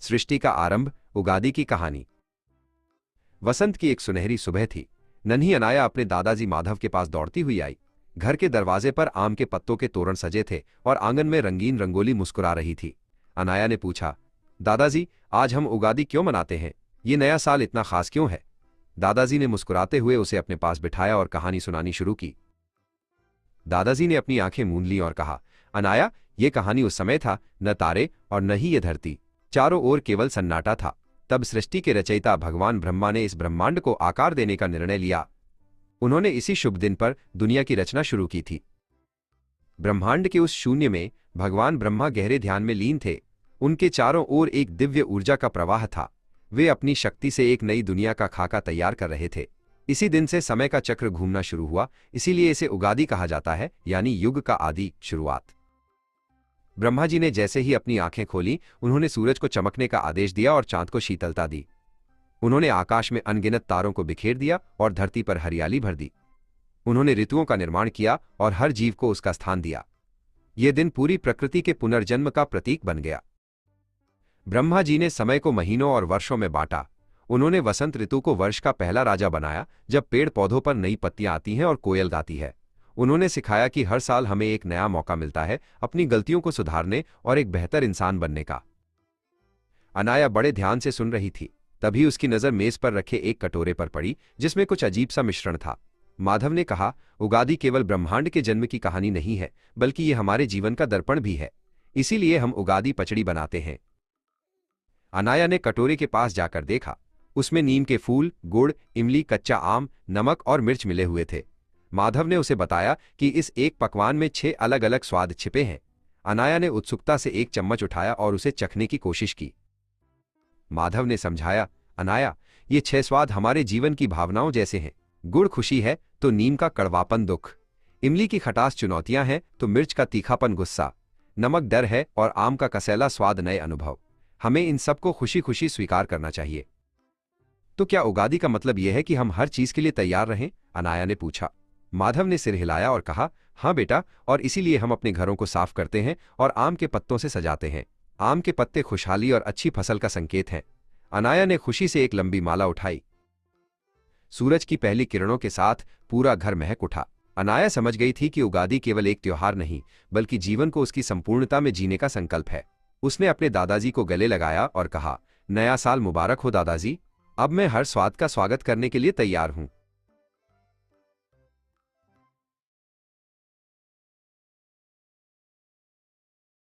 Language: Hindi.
सृष्टि का आरंभ, उगादि की कहानी। वसंत की एक सुनहरी सुबह थी। नन्ही अनाया अपने दादाजी माधव के पास दौड़ती हुई आई। घर के दरवाजे पर आम के पत्तों के तोरण सजे थे और आंगन में रंगीन रंगोली मुस्कुरा रही थी। अनाया ने पूछा, दादाजी, आज हम उगादि क्यों मनाते हैं? ये नया साल इतना खास क्यों है? दादाजी ने मुस्कुराते हुए उसे अपने पास बिठाया और कहानी सुनानी शुरू की। दादाजी ने अपनी आंखें मूंद लीं और कहा, अनाया, ये कहानी उस समय था, न तारे और न ही ये धरती, चारों ओर केवल सन्नाटा था। तब सृष्टि के रचयिता भगवान ब्रह्मा ने इस ब्रह्मांड को आकार देने का निर्णय लिया। उन्होंने इसी शुभ दिन पर दुनिया की रचना शुरू की थी। ब्रह्मांड के उस शून्य में भगवान ब्रह्मा गहरे ध्यान में लीन थे। उनके चारों ओर एक दिव्य ऊर्जा का प्रवाह था। वे अपनी शक्ति से एक नई दुनिया का खाका तैयार कर रहे थे। इसी दिन से समय का चक्र घूमना शुरू हुआ, इसीलिए इसे उगादि कहा जाता है, यानी युग का आदि, शुरुआत। ब्रह्मा जी ने जैसे ही अपनी आंखें खोली, उन्होंने सूरज को चमकने का आदेश दिया और चांद को शीतलता दी। उन्होंने आकाश में अनगिनत तारों को बिखेर दिया और धरती पर हरियाली भर दी। उन्होंने ऋतुओं का निर्माण किया और हर जीव को उसका स्थान दिया। यह दिन पूरी प्रकृति के पुनर्जन्म का प्रतीक बन गया। ब्रह्मा जी ने समय को महीनों और वर्षों में बांटा। उन्होंने वसंत ऋतु को वर्ष का पहला राजा बनाया, जब पेड़ पौधों पर नई पत्तियां आती हैं और कोयल गाती है। उन्होंने सिखाया कि हर साल हमें एक नया मौका मिलता है अपनी गलतियों को सुधारने और एक बेहतर इंसान बनने का। अनाया बड़े ध्यान से सुन रही थी। तभी उसकी नजर मेज पर रखे एक कटोरे पर पड़ी, जिसमें कुछ अजीब सा मिश्रण था। माधव ने कहा, उगादि केवल ब्रह्मांड के जन्म की कहानी नहीं है, बल्कि ये हमारे जीवन का दर्पण भी है। इसीलिए हम उगादि पचड़ी बनाते हैं। अनाया ने कटोरे के पास जाकर देखा। उसमें नीम के फूल, गुड़, इमली, कच्चा आम, नमक और मिर्च मिले हुए थे। माधव ने उसे बताया कि इस एक पकवान में 6 अलग अलग स्वाद छिपे हैं। अनाया ने उत्सुकता से एक चम्मच उठाया और उसे चखने की कोशिश की। माधव ने समझाया, अनाया, ये 6 स्वाद हमारे जीवन की भावनाओं जैसे हैं। गुड़ खुशी है तो नीम का कड़वापन दुख, इमली की खटास चुनौतियां हैं तो मिर्च का तीखापन गुस्सा, नमक डर है और आम का कसैला स्वाद नए अनुभव। हमें इन सबको खुशी खुशी स्वीकार करना चाहिए। तो क्या उगादि का मतलब यह है कि हम हर चीज के लिए तैयार रहें? अनाया ने पूछा। माधव ने सिर हिलाया और कहा, हाँ बेटा, और इसीलिए हम अपने घरों को साफ करते हैं और आम के पत्तों से सजाते हैं। आम के पत्ते खुशहाली और अच्छी फसल का संकेत हैं। अनाया ने खुशी से एक लंबी माला उठाई। सूरज की पहली किरणों के साथ पूरा घर महक उठा। अनाया समझ गई थी कि उगादि केवल एक त्योहार नहीं, बल्कि जीवन को उसकी संपूर्णता में जीने का संकल्प है। उसने अपने दादाजी को गले लगाया और कहा, नया साल मुबारक हो दादाजी। अब मैं हर स्वाद का स्वागत करने के लिए तैयार हूं।